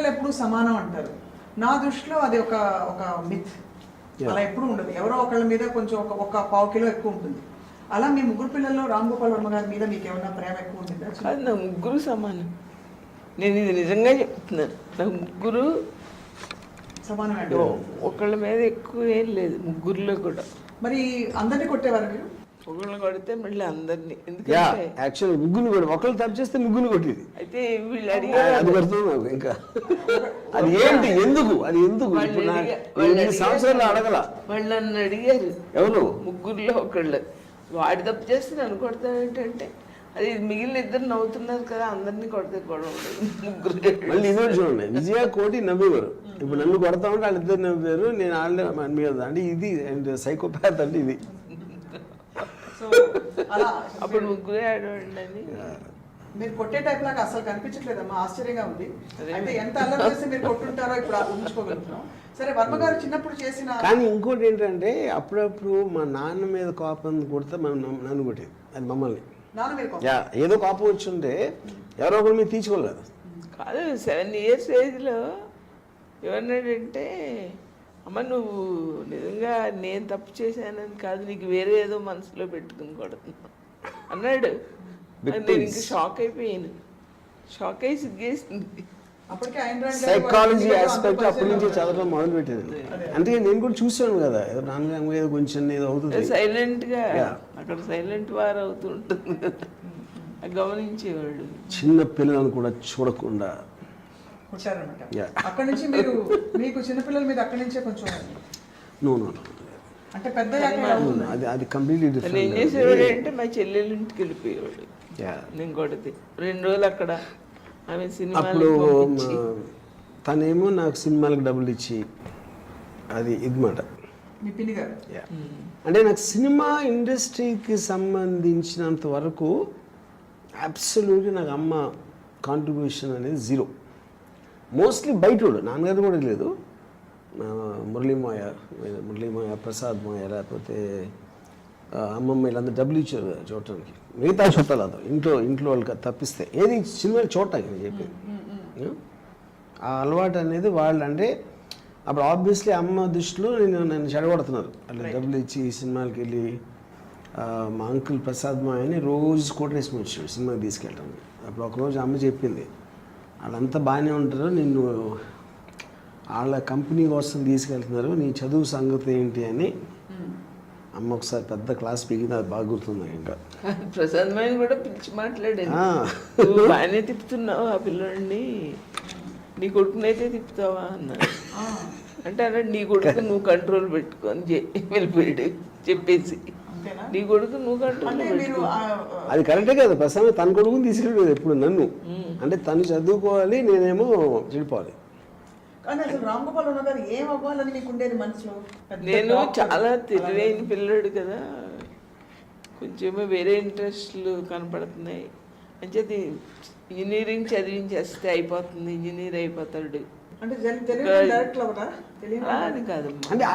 పిల్లలు ఎప్పుడు సమానం అంటారు. నా దృష్టిలో అది ఒక ఒక మిత్. అలా ఎప్పుడు ఉండదు. ఎవరో ఒకళ్ళ మీద కొంచెం ఒక పావు కిలో ఎక్కువ ఉంటుంది. అలా మీ ముగ్గురు పిల్లల్లో రామ్ గోపాల్ వర్మ గారి మీద మీకు ఏమైనా ప్రేమ ఎక్కువ ఉంటుందా? కాదు, నా ముగ్గురు సమానం. నేను ఇది నిజంగా చెప్తున్నాను. నా ముగ్గురు సమానం అండి. ఒకళ్ళ మీద ఎక్కువ ఏం లేదు, ముగ్గురులో కూడా. మరి అందరినీ కొట్టేవారు మీరు? ఒకళ్ళని కొడితే మళ్ళీ అందరినీ. యా, ఎందుకంటే యాక్చువల్ ముగ్గురు కూడా ఒకళ్ళు తప్పు చేస్తే ముగ్గురు కొట్టేది. అయితే వీళ్ళు అడిగారు, అది పడుతుంది నాకు ఇంకా. అది ఏంటి, ఎందుకు అది ఎందుకు ఇప్పుడు ఎన్ని సంవత్సరాలు అడగల. వాళ్ళు నన్ను అడిగారు, ఎవరు ముగ్గురులో ఒకళ్ళు వాడి తప్పు చేస్తే నన్ను కొడతాడంటే, అది మిగిలిన ఇద్దరు నవ్వుతున్నారు కదా, అందరినీ కొడితే గొడవ ఉండదు. ముగ్గురు మళ్ళీ ఇదో చూడండి, విజయ కోటి నవ్వేవారు. ఇప్పుడు నన్ను కొడతా ఉంటే వాళ్ళిద్దరు నవ్వారు, నేను వాళ్ళే అనిపించదు. అంటే ఇది అండ్ సైకోపాత్ అంటే ఇది. సో అలా అప్పుడు ముగ్గురే ఆడవాడిని. మీరు కొట్టే టైప్ లాగా అసలు కనిపించట్లేదమ్మా, ఆశ్చర్యంగా ఉంది. అంటే ఎంత అల్లరి చేస్తే మీరు కొట్టుంటారో ఇప్పుడు ఊహించుకోగలుగుతున్నాం. సరే, వర్మ గారు చిన్నప్పుడు చేసిన. కానీ ఇంకోటి ఏంటంటే అప్పుడప్పుడు మా నాన్న మీద కోపం కొడితే మనం నన్ను కొట్టేది, అది మమ్మల్ని. నాన్న మీరు యా, ఏదో కోపం వచ్చుంటే ఎవరో ఒకరు మీరు తీసుకోవాలి కదా. కాదు, 7 years ఏజ్లో ఏమన్నాడంటే, అమ్మ నువ్వు నిజంగా నేను తప్పు చేశానని కాదు, నీకు వేరే ఏదో మనసులో పెట్టుకుని కొడుతున్నా అన్నాడు. నేను ఇంకా షాక్ అయిపోయాను. షాక్ అయ్యి సిగ్గేసింది. అప్పటికే ఆయన సైకాలజీ ఆస్పెక్ట్ అప్పటి నుంచి చదవడం మొదలు పెట్టేది. అందుకే నేను కూడా చూసాను కదా, నాన్నగారు ఏదో కొంచెం ఏదో అవుతుంది, సైలెంట్గా అక్కడ సైలెంట్ వార్ అవుతూ ఉంటుంది కదా, గమనించేవాడు. చిన్న పిల్లలను కూడా చూడకుండా కొట్టారనమాట. అక్కడి నుంచి మీరు మీకు చిన్నపిల్లల మీద అక్కడి నుంచే కొంచెం నో అంటే పెద్ద అది కంప్లీట్లీ ఏం డిఫరెంట్. చేసేవాడు అంటే మా చెల్లెళ్ళ ఇంటికి వెళ్ళిపోయేవాడు. నేను కొడితే 2 రోజులు అక్కడ ఆమె అప్పుడు సినిమా తనేమో నాకు సినిమాలకు డబ్బులు ఇచ్చి అది ఇదిమాట. మీ పిన్ని గారు అంటే నాకు సినిమా ఇండస్ట్రీకి సంబంధించినంత వరకు అబ్సల్యూట్లీ నాకు అమ్మ కాంట్రిబ్యూషన్ అనేది 0. మోస్ట్లీ బయటోడు, నాన్నగారు కూడా లేదు. మురళీమోయ, ప్రసాద్ మోయ, లేకపోతే అమ్మమ్మ వీళ్ళందరూ డబ్బులు ఇచ్చారు కదా చూడటానికి. మిగతా చుట్టాలు అదో ఇంట్లో వాళ్ళకి తప్పిస్తే ఏది సినిమాలు చూడటానికి నేను చెప్పేది. ఆ అలవాటు అనేది వాళ్ళు అంటే అప్పుడు ఆబ్వియస్లీ అమ్మ దృష్టిలో నన్ను చెడగొడుతున్నారు. అట్లా డబ్బులు ఇచ్చి సినిమాలకి వెళ్ళి మా అంకుల్ ప్రసాద్ మాయని రోజు కోటేసుకుని వచ్చాడు సినిమాకి తీసుకెళ్ళటానికి. అప్పుడు ఒకరోజు అమ్మ చెప్పింది, వాళ్ళంతా బాగానే ఉంటారు, నిన్ను వాళ్ళ కంపెనీ కోసం తీసుకెళ్తున్నారు, నీ చదువు సంగతి ఏంటి అని అమ్మ ఒకసారి పెద్ద క్లాస్ పీకింది. అది బాగా గుర్తుంది. ఇంకా ప్రసాద్ మైన కూడా పిలిచి మాట్లాడాను, నువ్వు బాగానే తిప్పుతున్నావు ఆ పిల్లోడిని, నీ కొడుకునైతే తిప్పుతావా అన్నాడు. అంటే అన్నాడు, నీ కొడుకు నువ్వు కంట్రోల్ పెట్టుకొని వెళ్ళిపోయాడు చెప్పేసి. నీ కొడుకు నువ్వు కంట్రోల్ పెట్టుకో. అది కరెక్టే కదా. ప్రస్తుతం తన కొడుకుని తీసుకెళ్ళలేదు ఎప్పుడు నన్ను. అంటే తను చదువుకోవాలి, నేనేమో చెడిపోవాలి. కానీ అసలు రామ్ గోపాల్ వర్మ గారు ఏం అవ్వాలని మీకు ఉండేది మనసులో? నేను చాలా తెలివైన పిల్లడు కదా, కొంచెం వేరే ఇంట్రెస్ట్లు కనపడుతున్నాయి. అంచేది ఇంజనీరింగ్ చదివించేస్తే అయిపోతుంది, ఇంజనీర్ అయిపోతాడు అంటే డైరెక్ట్ అని కాదు. అంటే ఆ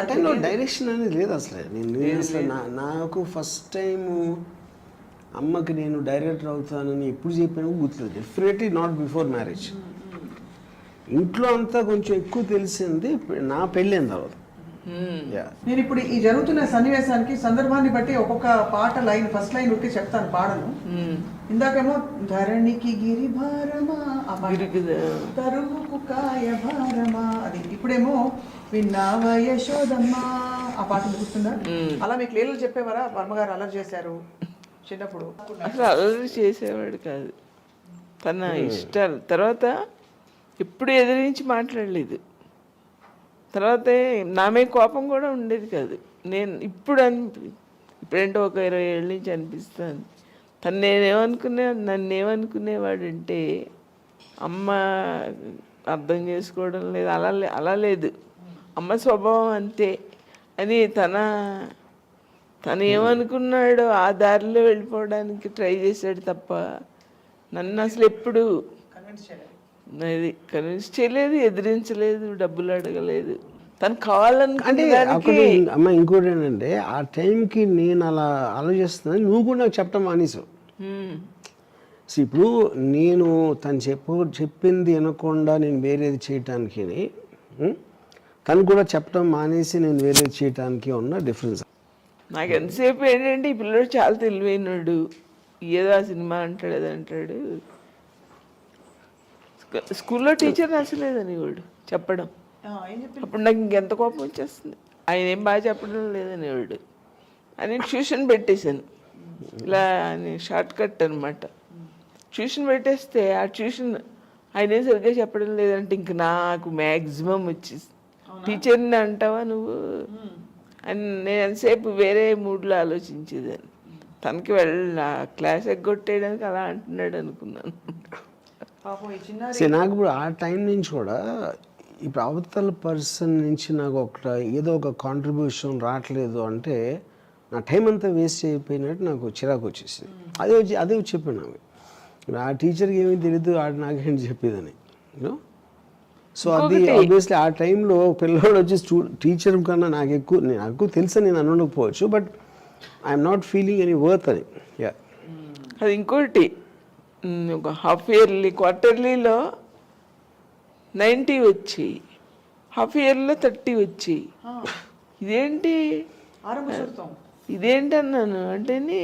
టైంలో డైరెక్షన్ అనేది లేదు అసలు. నేను అసలు నాకు ఫస్ట్ టైము అమ్మకి నేను డైరెక్టర్ అవుతానని ఎప్పుడు చెప్పాను గుర్తులేదు. Definitely not before marriage. ఇంట్లో అంతా కొంచెం ఎక్కువ తెలిసింది నా పెళ్ళైన తర్వాత. నేను ఇప్పుడు ఈ జరుగుతున్న సన్నివేశానికి సందర్భాన్ని బట్టి ఒక్కొక్క పాట లైన్, ఫస్ట్ లైన్ ఉట్టి చెప్తాను, పాడను. ఇందాకేమో ధరణికి గిరి భారమా, తరువుకు కాయ భారమా, అది. ఇప్పుడేమో విన్నావ యశోదమ్మా, ఆ పాట గుర్తుందా? అలా మీకు లీలలు చెప్పేవారా వర్మగారు? అలర్ చేశారు చిన్నప్పుడు? అసలు అలరి చేసేవాడు కాదు, తన ఇష్టాలు. తర్వాత ఎప్పుడు ఎదిరించి మాట్లాడలేదు. తర్వాత నామే కోపం కూడా ఉండేది కాదు. నేను ఇప్పుడంటే ఒక 20 ఏళ్ళ నుంచి అనిపిస్తాను, నన్నేమనుకునేవాడంటే అమ్మ అర్థం చేసుకోవడం లేదు, అలా లేదు, అమ్మ స్వభావం అంతే అని తను ఏమనుకున్నాడో ఆ దారిలో వెళ్ళిపోవడానికి ట్రై చేశాడు తప్ప నన్ను అసలు ఎప్పుడు కన్విన్స్ చేయలేదు, ఎదిరించలేదు, డబ్బులు అడగలేదు. తను కావాలనుకుంటే అమ్మ. ఇంకోటి ఏంటంటే ఆ టైంకి నేను అలా ఆలోచిస్తున్నాను, నువ్వు కూడా నాకు చెప్పడం మానేసావు. సో ఇప్పుడు నేను తను చెప్పింది వినకుండా నేను వేరేది చేయటానికి తను కూడా చెప్పడం మానేసి నేను వేరేది చేయటానికి ఉన్న డిఫరెన్స్. నాకు ఎంతసేపు ఏంటంటే ఈ పిల్లడు చాలా తెలివైనడు, ఏదో ఆ సినిమా అంటాడు అది అంటాడు. స్కూల్లో టీచర్ నచ్చలేదని వాడు చెప్పడం. ఏం చెప్పి అప్పుడు నాకు ఇంకెంత కోపం వచ్చేస్తుంది. ఆయన ఏం బాగా చెప్పడం లేదని వాడు అని ట్యూషన్ పెట్టేశాను. ఇలా షార్ట్ కట్ అనమాట. ట్యూషన్ పెట్టేస్తే ఆ ట్యూషన్ ఆయన సరిగ్గా చెప్పడం లేదంటే ఇంక నాకు మ్యాక్సిమం వచ్చేసి టీచర్ని అంటావా నువ్వు అని నేను ఎంతసేపు వేరే మూడ్లో ఆలోచించేదాన్ని. తనకి క్లాస్ ఎగ్గొట్టేయడానికి అలా అంటున్నాడు అనుకున్నాను. పాపం ఈ చిన్న నాకు ఇప్పుడు ఆ టైం నుంచి కూడా ఇప్పుడు అవతల పర్సన్ నుంచి నాకు ఏదో ఒక కాంట్రిబ్యూషన్ రావట్లేదు అంటే నా టైం అంతా వేస్ట్ అయిపోయినట్టు నాకు చిరాకు వచ్చేసింది. అదే వచ్చి చెప్పాను నాకు. ఆ టీచర్కి ఏమీ తెలియదు, ఆడు నాకేంటి చెప్పేదని. సో అది ఆబ్వియస్లీ ఆ టైంలో పిల్లవాడు వచ్చి టీచర్ కన్నా నాకు ఎక్కువ తెలుసా నేను అనకపోవచ్చు, but I'm not feeling any worth అని. యా, అది ఇంకోటి ఒక హాఫ్ ఇయర్లీ క్వార్టర్లీలో 90 వచ్చి, హాఫ్ ఇయర్లో 30 వచ్చి, ఇదేంటి ఇదేంటి అన్నాను. అంటేని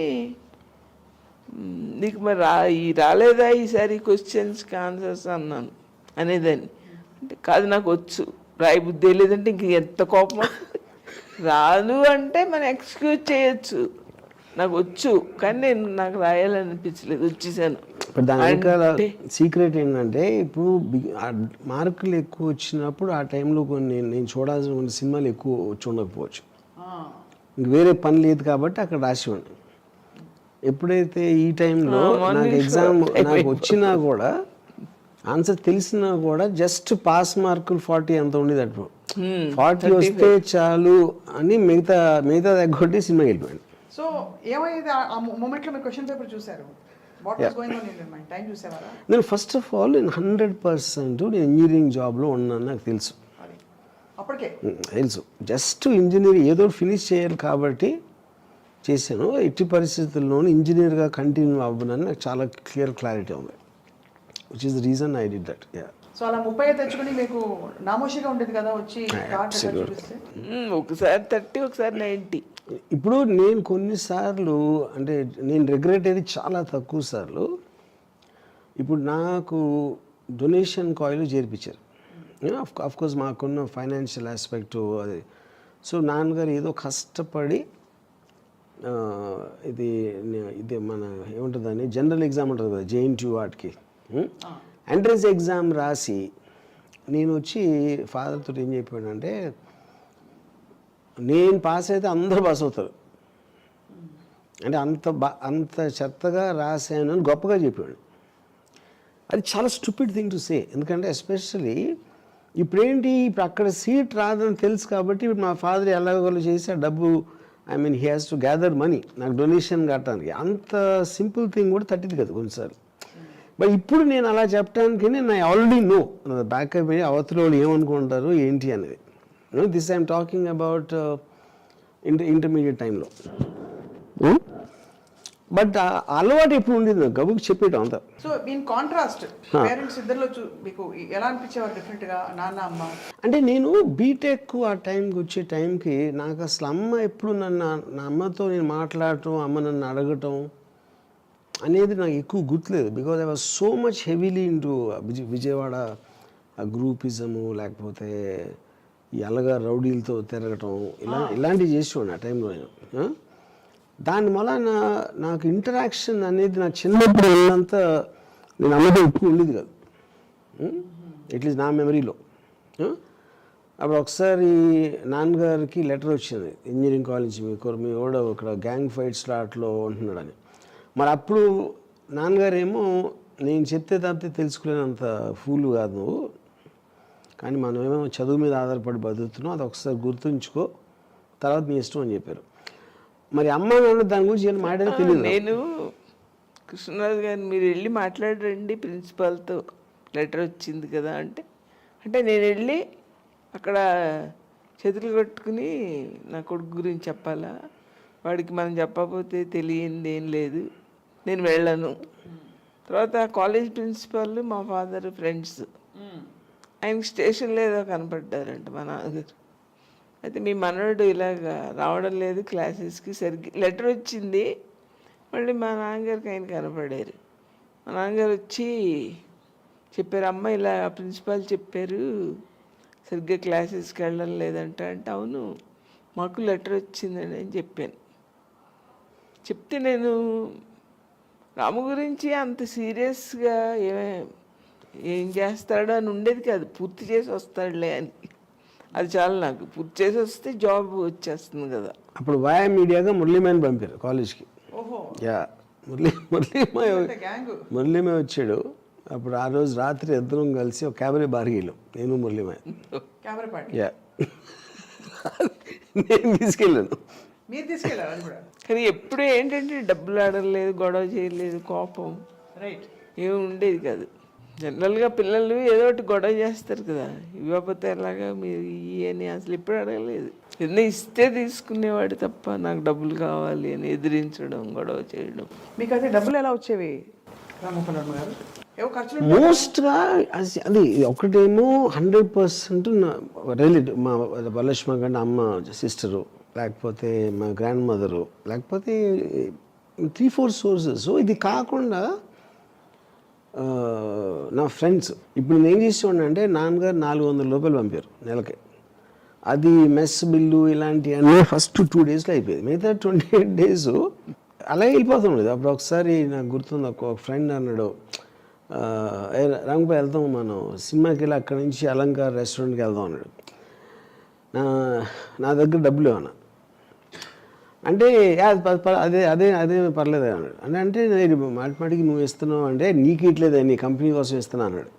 నీకు మరి రాలేదా ఈసారి క్వశ్చన్స్కి ఆన్సర్స్ అన్నాను అనేదాన్ని. అంటే కాదు నాకు వచ్చు, రాయి బుద్ధి లేదంటే ఇంక ఎంత కోపం. రాదు అంటే మనం ఎక్స్క్యూజ్ చేయొచ్చు, నాకు వచ్చు కానీ నాకు రాయాలనిపించలేదు, వచ్చేసాను. దాని సీక్రెట్ ఏంటంటే ఇప్పుడు మార్కులు ఎక్కువ వచ్చినప్పుడు ఆ టైంలో కొన్ని నేను చూడాల్సిన కొన్ని సినిమాలు ఎక్కువ వచ్చి ఉండకపోవచ్చు, ఇంక వేరే పని లేదు కాబట్టి అక్కడ రాసివ్వండి. ఎప్పుడైతే ఈ టైంలో నాకు ఎగ్జామ్ నాకు వచ్చినా కూడా ఆన్సర్ తెలిసినా కూడా జస్ట్ పాస్ మార్కులు 40 ఎంత ఉండేది. అప్పుడు 40 వస్తే చాలు అని మిగతా దగ్గొట్టి సినిమా వెళ్ళిపోయాను. సో ఏమైంది ఆ మూమెంట్లో మీరు క్వశ్చన్ పేపర్ చూసారు? నేను ఫస్ట్ ఆఫ్ ఆల్ నేను 100% నేను ఇంజనీరింగ్ జాబ్లో ఉన్నాను నాకు తెలుసు. తెలుసు జస్ట్ ఇంజనీరింగ్ ఏదో ఫినిష్ చేయాలి కాబట్టి చేశాను. ఎట్టి పరిస్థితుల్లోనూ ఇంజనీర్గా కంటిన్యూ అవ్వనని నాకు చాలా క్లారిటీ ఉంది, which is the reason I did that. So అలా 30 తెచ్చుకుని మీకు నామోషిగా ఉండేది కదా వచ్చి ఒకసారి 30 ఒకసారి 90. ఇప్పుడు నేను కొన్నిసార్లు అంటే నేను రిగ్రెట్ అయ్యేది చాలా తక్కువ సార్లు. ఇప్పుడు నాకు డొనేషన్ కాయిల్ చేర్పించారు. కోర్స్ మాకున్న ఫైనాన్షియల్ ఆస్పెక్ట్ అది. సో నాన్నగారు ఏదో కష్టపడి ఇది మన ఏముంటుందని జనరల్ ఎగ్జామ్ ఉంటుంది కదా JNTU వాటికి ఎంట్రన్స్ ఎగ్జామ్ రాసి నేను వచ్చి ఫాదర్తో ఏం చెప్పాడంటే నేను పాస్ అయితే అందరూ పాస్ అవుతారు అంటే అంత చెత్తగా రాశాను అని గొప్పగా చెప్పాడు. అది చాలా స్టూపిడ్ థింగ్ టు సే, ఎందుకంటే ఎస్పెషల్లీ ఇప్పుడు అక్కడ సీట్ రాదని తెలుసు కాబట్టి ఇప్పుడు మా ఫాదర్ ఎలాగోలో చేసి ఆ డబ్బు he has to gather money నాకు డొనేషన్ కట్టడానికి. అంత సింపుల్ థింగ్ కూడా తట్టింది కదా కొన్నిసార్లు. బట్ ఇప్పుడు నేను అలా చెప్పడానికి నేను ఆల్రెడీ నో బ్యాక్ అయిపోయి అవతల వాళ్ళు ఏమనుకుంటారు ఏంటి అనేది. This I'm talking about intermediate టైంలో. బట్ అలవాటు ఎప్పుడు ఉండేది గబుకి చెప్పేయటం అంతా. సో ఇన్ కాంట్రాస్ట్ పేరెంట్స్ ఇద్దరిలో మీకు ఎలా అనిపించేవారు డిఫరెంట్గా నాన్న అమ్మ? అంటే నేను బీటెక్ ఆ టైంకి వచ్చే టైంకి నాకు అసలు అమ్మ ఎప్పుడు నా అమ్మతో నేను మాట్లాడటం, అమ్మ నన్ను అడగటం అనేది నాకు ఎక్కువ గుర్తులేదు. Because I was so much heavily into Vijayawada groupism, లేకపోతే ఈ అలగా రౌడీలతో తిరగటం, ఇలాంటివి చేసేవాడిని ఆ టైంలో నేను. దానివల్ల నాకు ఇంటరాక్షన్ అనేది నా చిన్నప్పుడు వెళ్ళినంత నేను అమ్మతో ఎక్కువ ఉండేది కాదు, అట్లీస్ట్ నా మెమరీలో. అప్పుడు ఒకసారి నాన్నగారికి లెటర్ వచ్చింది, ఇంజనీరింగ్ కాలేజ్ మీ వాడు ఇక్కడ గ్యాంగ్ ఫైట్స్లో అట్లో ఉంటున్నాడని. మరి అప్పుడు నాన్నగారేమో నేను చెప్తే తప్పితే తెలుసుకునేంత ఫూల్ కాదు నువ్వు, కానీ మనమేమో చదువు మీద ఆధారపడి బతుకుతున్నాం, అది ఒకసారి గుర్తుంచుకో, తర్వాత మీ ఇష్టం అని చెప్పారు. మరి అమ్మ నాన్న దాని గురించి నేను మాట్లాడే తెలియదు. నేను కృష్ణరాజు గారిని మీరు వెళ్ళి మాట్లాడరండి ప్రిన్సిపాల్తో, లెటర్ వచ్చింది కదా అంటే నేను వెళ్ళి అక్కడ చేతులు కట్టుకుని నా కొడుకు గురించి చెప్పాలా, వాడికి మనం చెప్పకపోతే తెలియంది ఏం లేదు, నేను వెళ్ళను తర్వాత కాలేజ్ ప్రిన్సిపాల్ మా ఫాదర్ ఫ్రెండ్స్. ఆయనకి స్టేషన్లో ఏదో కనపడ్డారంట మా నాన్నగారు. అయితే మీ మనవడు ఇలాగ రావడం లేదు క్లాసెస్కి, సరిగ్గా లెటర్ వచ్చింది. మళ్ళీ మా నాన్నగారికి ఆయన కనపడారు. మా నాన్నగారు వచ్చి చెప్పారు, అమ్మ ఇలా ప్రిన్సిపాల్ చెప్పారు సరిగ్గా క్లాసెస్కి వెళ్ళడం లేదంట. అంటే అవును మాకు లెటర్ వచ్చిందని అని చెప్పాను. చెప్తే నేను రాము గురించి అంత సీరియస్గా ఏం చేస్తాడో అని ఉండేది కాదు. పూర్తి చేసి వస్తాడులే అని, అది చాలు నాకు. పూర్తి చేసి వస్తే జాబ్ వచ్చేస్తుంది కదా. అప్పుడు వాయా మీడియాగా మురళీమని పంపారు కాలేజ్కి. యా, మురళీమయ వచ్చాడు. అప్పుడు ఆ రోజు రాత్రి ఇద్దరం కలిసి ఒక క్యాబరే బార్గీలో, నేను మురళీమయ. యా, నేను తీసుకెళ్ళాను. మీరు తీసుకెళ్ళారు కూడా. కానీ ఎప్పుడు ఏంటంటే డబ్బులు ఆడలేదు, గొడవ చేయలేదు, కోపం రైట్ ఏమి ఉండేది కాదు. జనరల్గా పిల్లలు ఏదో ఒకటి గొడవ చేస్తారు కదా, ఇవ్వకపోతే ఎలాగా మీరు అని అసలు ఎప్పుడు అడగలేదు. ఏదైనా ఇస్తే తీసుకునేవాడు తప్ప నాకు డబ్బులు కావాలి అని ఎదిరించడం, గొడవ చేయడం. మీకు అయితే డబ్బులు ఎలా వచ్చేవి రామప్పలమ్మ గారు? ఏవో ఖర్చులు మోస్ట్గా అది ఒకటేమో 100% రిలేటివ్, మా వరలక్ష్మి గారి అమ్మ సిస్టరు, లేకపోతే మా గ్రాండ్ మదరు, లేకపోతే 3-4 సోర్సెస్. సో ఇది కాకుండా నా ఫ్రెండ్స్. ఇప్పుడు నేను ఏం చేసేవాడిని అంటే, నాన్నగారు 400 రూపాయలు పంపారు నెలకి. అది మెస్ బిల్లు ఇలాంటివన్నీ ఫస్ట్ 2 డేస్లో అయిపోయేది. మిగతా 28 డేస్ అలాగే వెళ్ళిపోతుండేది. అప్పుడు ఒకసారి నాకు గుర్తుంది, ఒక ఫ్రెండ్ అన్నాడు, రాంగపై వెళ్తాం మనం సినిమాకి వెళ్ళి అక్కడి నుంచి అలంకార్ రెస్టారెంట్కి వెళ్దాం అన్నాడు. నా దగ్గర డబ్బులు ఏమన్నా అంటే అదే అదే అదే పర్లేదు అన్నాడు. అంటే నేను మాటిమాటికి నువ్వు ఇస్తున్నావు అంటే, నీకు ఇట్లేదు, నీ కంపెనీ కోసం ఇస్తున్నా అన్నాడు.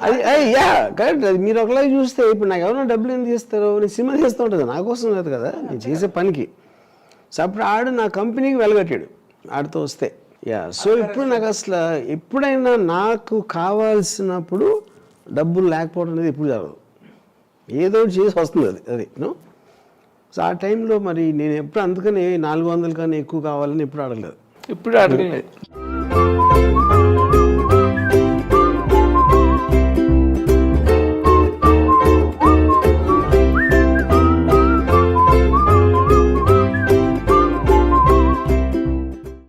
అది యా కరెక్ట్. అది మీరు ఒకలాగా చూస్తే ఇప్పుడు నాకు ఎవరైనా డబ్బులు ఎందుకు ఇస్తారు, నేను సినిమా చేస్తూ ఉంటుంది, నా కోసం లేదు కదా నేను చేసే పనికి. సో అప్పుడు ఆడు నా కంపెనీకి వెళ్ళగట్టాడు ఆడితో వస్తే. యా, సో ఇప్పుడు నాకు అసలు ఎప్పుడైనా నాకు కావాల్సినప్పుడు డబ్బులు లేకపోవడం అనేది ఎప్పుడు జరగదు. ఏదో చేసి వస్తుంది అది నో. సో ఆ టైంలో మరి నేను ఎప్పుడు అందుకని 400 కన్నా ఎక్కువ కావాలని ఎప్పుడు అడగలేదు. ఇప్పుడు అడగలేదు.